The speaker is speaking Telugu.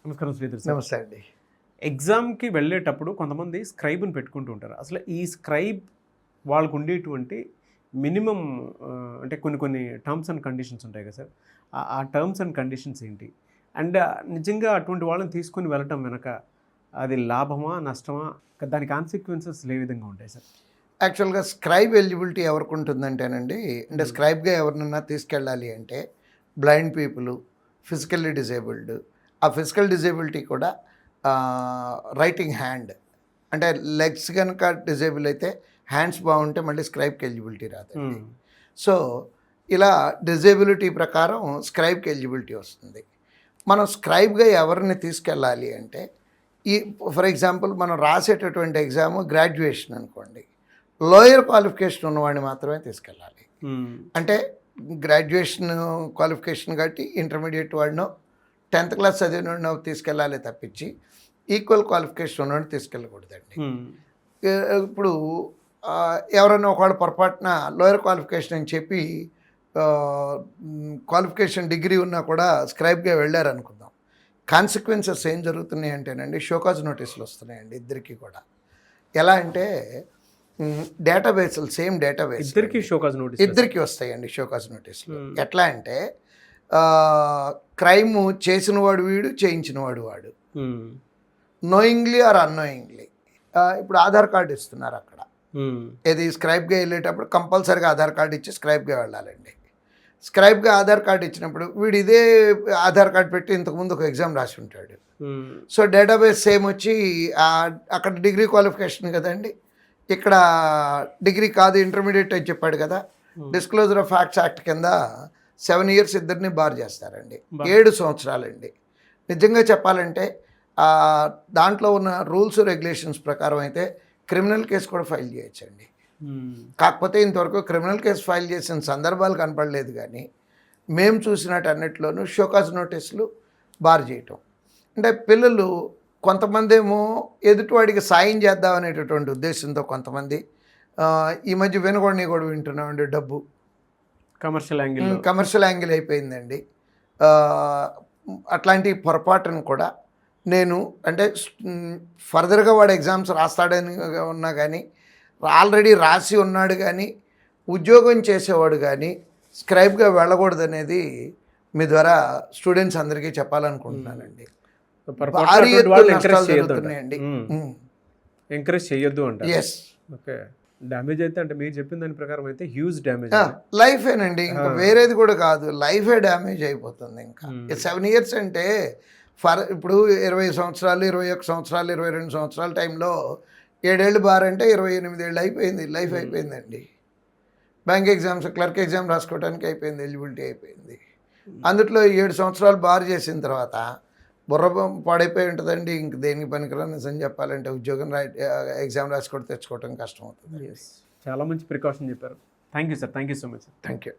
నమస్కారం శ్రీధర్ సార్. నమస్తే అండి. ఎగ్జామ్కి వెళ్ళేటప్పుడు కొంతమంది స్క్రైబ్ని పెట్టుకుంటూ ఉంటారు. అసలు ఈ స్క్రైబ్ వాళ్ళకు ఉండేటువంటి మినిమం అంటే కొన్ని టర్మ్స్ అండ్ కండిషన్స్ ఉంటాయి కదా సార్, ఆ టర్మ్స్ అండ్ కండిషన్స్ ఏంటి? అండ్ నిజంగా అటువంటి వాళ్ళని తీసుకొని వెళ్ళటం వెనక అది లాభమా నష్టమా, దాని కాన్సిక్వెన్సెస్ ఏ విధంగా ఉంటాయి సార్? యాక్చువల్గా స్క్రైబ్ ఎలిజిబిలిటీ ఎవరికి ఉంటుందంటేనండి, అంటే స్క్రైబ్గా ఎవరినన్నా తీసుకెళ్ళాలి అంటే బ్లైండ్ పీపుల్, ఫిజికల్లీ డిజేబుల్డ్, ఆ ఫిజికల్ డిజేబిలిటీ కూడా రైటింగ్ హ్యాండ్, అంటే లెగ్స్ కనుక డిజేబుల్ అయితే హ్యాండ్స్ బాగుంటే మళ్ళీ స్క్రైబ్కి ఎలిజిబిలిటీ రాదండి. సో ఇలా డిజేబిలిటీ ప్రకారం స్క్రైబ్కి ఎలిజిబిలిటీ వస్తుంది. మనం స్క్రైబ్గా ఎవరిని తీసుకెళ్ళాలి అంటే, ఈ ఫర్ ఎగ్జాంపుల్ మనం రాసేటటువంటి ఎగ్జామ్ గ్రాడ్యుయేషన్ అనుకోండి, లోయర్ క్వాలిఫికేషన్ ఉన్నవాడిని మాత్రమే తీసుకెళ్ళాలి. అంటే గ్రాడ్యుయేషన్ క్వాలిఫికేషన్ కాబట్టి ఇంటర్మీడియట్ వాడినో 10th క్లాస్ చదివిన తీసుకెళ్ళాలి తప్పించి ఈక్వల్ క్వాలిఫికేషన్ ఉన్నవాడిని తీసుకెళ్ళకూడదండి. ఇప్పుడు ఎవరైనా ఒకవేళ పొరపాటున లోయర్ క్వాలిఫికేషన్ అని చెప్పి క్వాలిఫికేషన్ డిగ్రీ ఉన్నా కూడా స్క్రైబ్గా వెళ్ళారనుకుందాం, కాన్సిక్వెన్సెస్ ఏం జరుగుతున్నాయి అంటేనండి, షోకాజ్ నోటీసులు వస్తున్నాయండి ఇద్దరికి కూడా. ఎలా అంటే డేటాబేస్లు, సేమ్ డేటాబేస్ ఇద్దరికి వస్తాయండి షోకాజ్ నోటీసులు. ఎట్లా అంటే క్రైమ్ చేసినవాడు వీడు, చేయించినవాడు వాడు, నోయింగ్లీ ఆర్ అన్నోయింగ్లీ. ఇప్పుడు ఆధార్ కార్డు ఇస్తున్నారు అక్కడ, ఇది స్క్రైబ్గా వెళ్ళేటప్పుడు కంపల్సరీగా ఆధార్ కార్డు ఇచ్చి స్క్రైబ్గా వెళ్ళాలండి. స్క్రైబ్గా ఆధార్ కార్డు ఇచ్చినప్పుడు వీడు ఇదే ఆధార్ కార్డు పెట్టి ఇంతకుముందు ఒక ఎగ్జామ్ రాసి ఉంటాడు. సో డేటాబేస్ సేమ్ వచ్చి అక్కడ డిగ్రీ క్వాలిఫికేషన్ కదండి, ఇక్కడ డిగ్రీ కాదు ఇంటర్మీడియట్ అని చెప్పాడు కదా, డిస్క్లోజర్ ఆఫ్ ఫ్యాక్ట్స్ యాక్ట్ కింద 7 years ఇద్దరిని బార్ చేస్తారండి, 7 సంవత్సరాలండి. నిజంగా చెప్పాలంటే దాంట్లో ఉన్న రూల్స్ రెగ్యులేషన్స్ ప్రకారం అయితే క్రిమినల్ కేసు కూడా ఫైల్ చేయొచ్చండి. కాకపోతే ఇంతవరకు క్రిమినల్ కేసు ఫైల్ చేసిన సందర్భాలు కనపడలేదు, కానీ మేము చూసినట్టు అన్నిట్లోనూ షోకాజ్ నోటీసులు బార్ చేయటం. అంటే పిల్లలు కొంతమంది ఏమో ఎదుటివాడికి సాయం చేద్దాం అనేటటువంటి ఉద్దేశంతో కొంతమంది, ఈ మధ్య వినగొడని కూడా వింటున్నామండి, డబ్బు కమర్షియల్ యాంగిల్ అయిపోయిందండి. అట్లాంటి పొరపాటును కూడా నేను, అంటే ఫర్దర్గా వాడు ఎగ్జామ్స్ రాస్తాడని ఉన్నా కానీ, ఆల్రెడీ రాసి ఉన్నాడు కానీ, ఉద్యోగం చేసేవాడు కానీ స్క్రైబ్గా వెళ్ళకూడదు అనేది మీ ద్వారా స్టూడెంట్స్ అందరికీ చెప్పాలనుకుంటున్నానండి. భారీ ఎత్తున నష్టాలు జరుగుతున్నాయండి. ఎంకరేజ్ చేయొద్దు అంటే. ఎస్. ఓకే. డ్యామేజ్ అయితే అంటే మీరు చెప్పిన దాని ప్రకారం అయితే హ్యూజ్ డ్యామేజ్, లైఫేనండి, ఇంకా వేరేది కూడా కాదు, లైఫే డ్యామేజ్ అయిపోతుంది. ఇంకా 7 years అంటే ఇప్పుడు 20 సంవత్సరాలు, 21 సంవత్సరాలు, 22 సంవత్సరాల టైంలో 7 ఏళ్ళు బార్ అంటే 28 ఏళ్ళు అయిపోయింది, లైఫ్ అయిపోయిందండి. బ్యాంక్ ఎగ్జామ్స్, క్లర్క్ ఎగ్జామ్ రాసుకోవడానికి అయిపోయింది, ఎలిజిబిలిటీ అయిపోయింది. అందుట్లో 7 సంవత్సరాలు బార్ చేసిన తర్వాత బుర్ర పాడైపోయి ఉంటుందండి. ఇంక దేనికి పనికిరా నిజం చెప్పాలంటే, ఉద్యోగం ఎగ్జామ్ రాసుకోవడం తెచ్చుకోవడం కష్టం అవుతుంది. చాలా మంచి ప్రికాషన్ చెప్పారు. Thank you sir, thank you so much. Thank you.